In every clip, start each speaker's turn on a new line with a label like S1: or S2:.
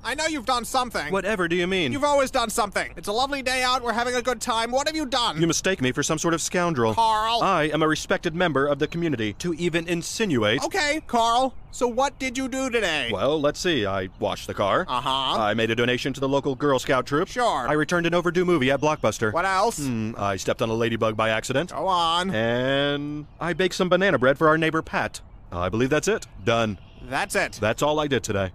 S1: I know you've done something.
S2: Whatever do you mean?
S1: You've always done something. It's a lovely day out. We're having a good time. What have you done?
S2: You mistake me for some sort of scoundrel.
S1: Carl.
S2: I am a respected member of the community. To even insinuate...
S1: Okay, Carl. So what did you do today?
S2: Well, let's see. I washed the car.
S1: Uh-huh.
S2: I made a donation to the local Girl Scout troop.
S1: Sure.
S2: I returned an overdue movie at Blockbuster.
S1: What else?
S2: I stepped on a ladybug by accident.
S1: Go on.
S2: And I baked some banana bread for our neighbor Pat. I believe that's it. Done.
S1: That's it.
S2: That's all I did today.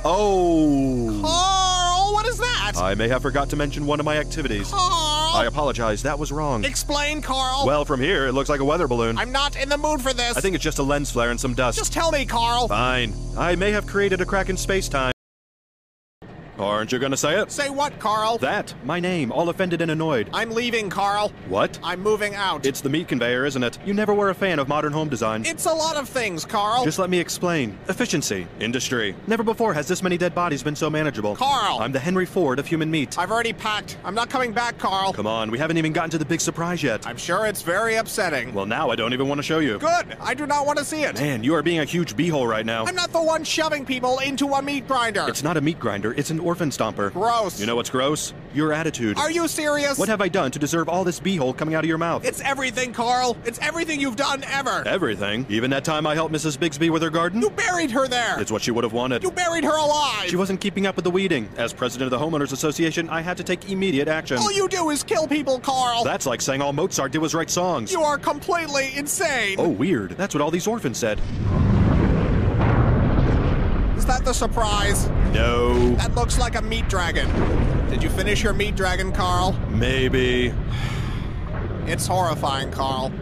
S2: Oh!
S1: Carl, what is that?
S2: I may have forgot to mention one of my activities.
S1: Carl!
S2: I apologize, that was wrong.
S1: Explain, Carl.
S2: Well, from here, it looks like a weather balloon.
S1: I'm not in the mood for this.
S2: I think it's just a lens flare and some dust.
S1: Just tell me, Carl.
S2: Fine. I may have created a crack in space-time. Aren't you gonna say it?
S1: Say what, Carl?
S2: That. My name, all offended and annoyed.
S1: I'm leaving, Carl.
S2: What?
S1: I'm moving out.
S2: It's the meat conveyor, isn't it? You never were a fan of modern home design.
S1: It's a lot of things, Carl.
S2: Just let me explain. Efficiency. Industry. Never before has this many dead bodies been so manageable.
S1: Carl!
S2: I'm the Henry Ford of human meat.
S1: I've already packed. I'm not coming back, Carl.
S2: Come on, we haven't even gotten to the big surprise yet.
S1: I'm sure it's very upsetting.
S2: Well, now I don't even want to show you.
S1: Good. I do not want to see it.
S2: Man, you are being a huge beehole right now.
S1: I'm not the one shoving people into a meat grinder.
S2: It's not a meat grinder, it's an orphan stomper.
S1: Gross.
S2: You know what's gross? Your attitude.
S1: Are you serious?
S2: What have I done to deserve all this beehole coming out of your mouth?
S1: It's everything, Carl. It's everything you've done ever.
S2: Everything? Even that time I helped Mrs. Bigsby with her garden?
S1: You buried her there.
S2: It's what she would have wanted.
S1: You buried her alive.
S2: She wasn't keeping up with the weeding. As president of the Homeowners Association, I had to take immediate action.
S1: All you do is kill people, Carl.
S2: That's like saying all Mozart did was write songs.
S1: You are completely insane.
S2: Oh, weird. That's what all these orphans said.
S1: Is that the surprise?
S2: No.
S1: That looks like a meat dragon. Did you finish your meat dragon, Carl?
S2: Maybe.
S1: It's horrifying, Carl.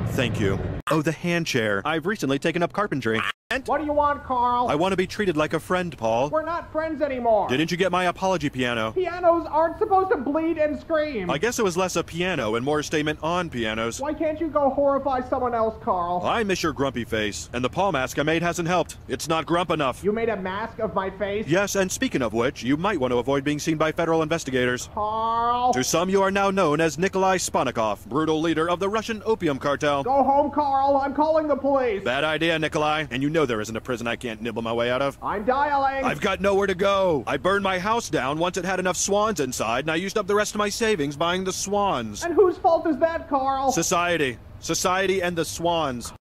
S2: Thank you. Oh, the hand chair. I've recently taken up carpentry.
S1: What do you want, Carl?
S2: I want to be treated like a friend, Paul.
S1: We're not friends anymore.
S2: Didn't you get my apology piano?
S1: Pianos aren't supposed to bleed and scream.
S2: I guess it was less a piano and more a statement on pianos.
S1: Why can't you go horrify someone else, Carl?
S2: I miss your grumpy face, and the paw mask I made hasn't helped. It's not grump enough.
S1: You made a mask of my face?
S2: Yes, and speaking of which, you might want to avoid being seen by federal investigators.
S1: Carl?
S2: To some, you are now known as Nikolai Sponikov, brutal leader of the Russian opium cartel.
S1: Go home, Carl. I'm calling the police.
S2: Bad idea, Nikolai. And you know there isn't a prison I can't nibble my way out of.
S1: I'm dialing.
S2: I've got nowhere to go. I burned my house down once it had enough swans inside, and I used up the rest of my savings buying the swans.
S1: And whose fault is that, Carl?
S2: Society. Society and the swans.